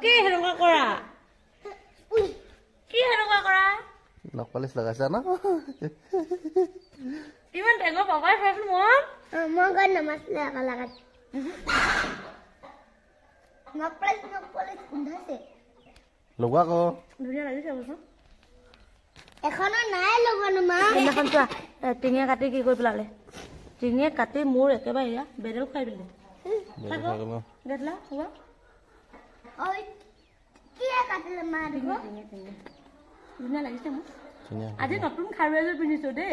কি হেৰুৱা কৰা কি হেৰুৱা কৰা নকলিছ লগাইছা না ইমান টেঙৰ পাপাই খাইছিল মই গৈ নমাছিলে আকৌ লগাই নকলিছ গোন্ধাইছে লগোৱা আকৌ ধুনীয়া লাগিছে বচোন এখনো নাই লগোৱানো মা সেইদিনাখন চোৱা টিঙে কাটি কি কৰি পেলালে টিঙে কাটি মোৰ একেবাৰে এয়া বেডেল খুৱাই দিলে গেটলা হ'ব ধুনীয়া লাগিছে মোক আজি নতুন খাৰু এযোৰ পিন্ধিছো দেই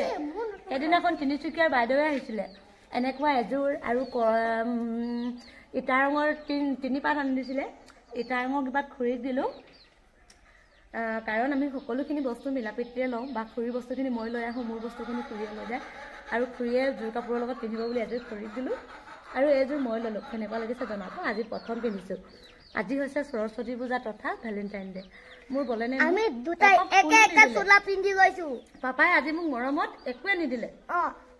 সেইদিনাখন তিনিচুকীয়াৰ বাইদেৱে আহিছিলে এনেকুৱা এযোৰ আৰু ইটা ৰঙৰ তিনি পাত আনি দিছিলে ইটা ৰঙৰ কিবা খুৰীক দিলোঁ কাৰণ আমি সকলোখিনি বস্তু মিলাপ্ৰীতিৰে লওঁ বা খুৰীৰ বস্তুখিনি মই লৈ আহোঁ মোৰ বস্তুখিনি খুৰীয়ে লৈ যায় আৰু খুৰীয়ে জোৰ কাপোৰৰ লগত পিন্ধিব বুলি এযোৰ খুৰীক দিলোঁ আৰু এইযোৰ মই ল'লোঁ কেনেকুৱা লাগিছে জনাব আজি প্ৰথম পিন্ধিছোঁ আজি হৈছে সৰস্বতী পূজা তথা ভেলেণ্টাইন ডে মোৰ বলেনে আমি দুটাই একে একে চোলা পিন্ধি গৈছো পাপাই আজি মোক মৰমত একোৱে নিদিলে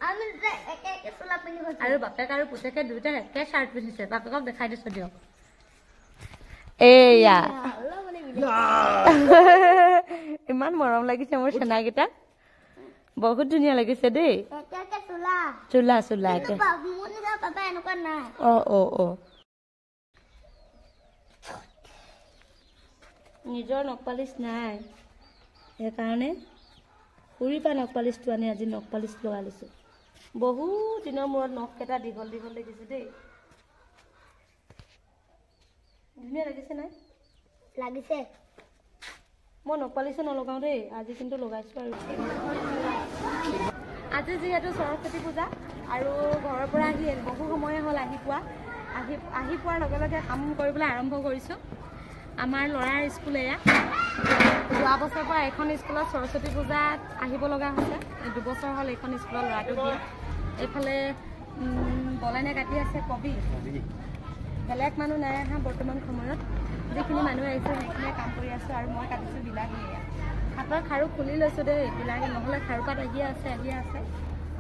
আমি দুটাই একে একে চোলা পিন্ধি গৈছো আৰু বাপেক আৰু পুতেকে দুয়োটাই একে চাৰ্ট পিন্ধিছে বাপেকক দেখাই দিছোঁ দিয়ক এয়া ইমান মৰম লাগিছে মোৰ চেনাকেইটা বহুত ধুনীয়া লাগিছে দেই চোলা চোলা নিজৰ নখপালিচ নাই সেইকাৰণে খুৰীৰ পৰা নখপালিচটো আনি আজি নখপালিচ লগাই লৈছোঁ বহুত দিনৰ মূৰত নখকেইটা দীঘল দীঘল লাগিছে দেই ধুনীয়া লাগিছে নাই লাগিছে মই নখপালিচে নলগাওঁ দেই আজি কিন্তু লগাইছোঁ আৰু আজি যিহেতু সৰস্বতী পূজা আৰু ঘৰৰ পৰা আহি বহু সময় হ'ল আহি পোৱাৰ লগে লগে কাম কৰিবলৈ আৰম্ভ কৰিছোঁ আমাৰ ল'ৰাৰ স্কুল এয়া যোৱা বছৰৰ পৰা এখন স্কুলত সৰস্বতী পূজাত আহিব লগা হৈছে 2 বছৰ হ'ল এইখন স্কুলৰ ল'ৰাটোক দিয়ে এইফালে বলেনে কাটি আছে কবি বেলেগ মানুহ নাই অহা বৰ্তমান সময়ত যিখিনি মানুহ আহিছে সেইখিনিয়ে কাম কৰি আছোঁ আৰু মই কাটিছোঁ বিলাহী এয়া হাতৰ খাৰু খুলি লৈছোঁ দেই বিলাহী নহ'লে খাৰু পাত আহিয়ে আছে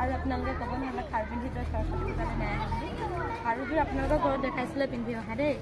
আৰু আপোনালোকে ক'ব নহ'লে খাৰু পিন্ধি তই সৰস্বতী পূজালৈ নাই আহি বুলি খাৰুযোৰ আপোনালোকৰ ঘৰত দেখাইছিলে পিন্ধি অহা দেই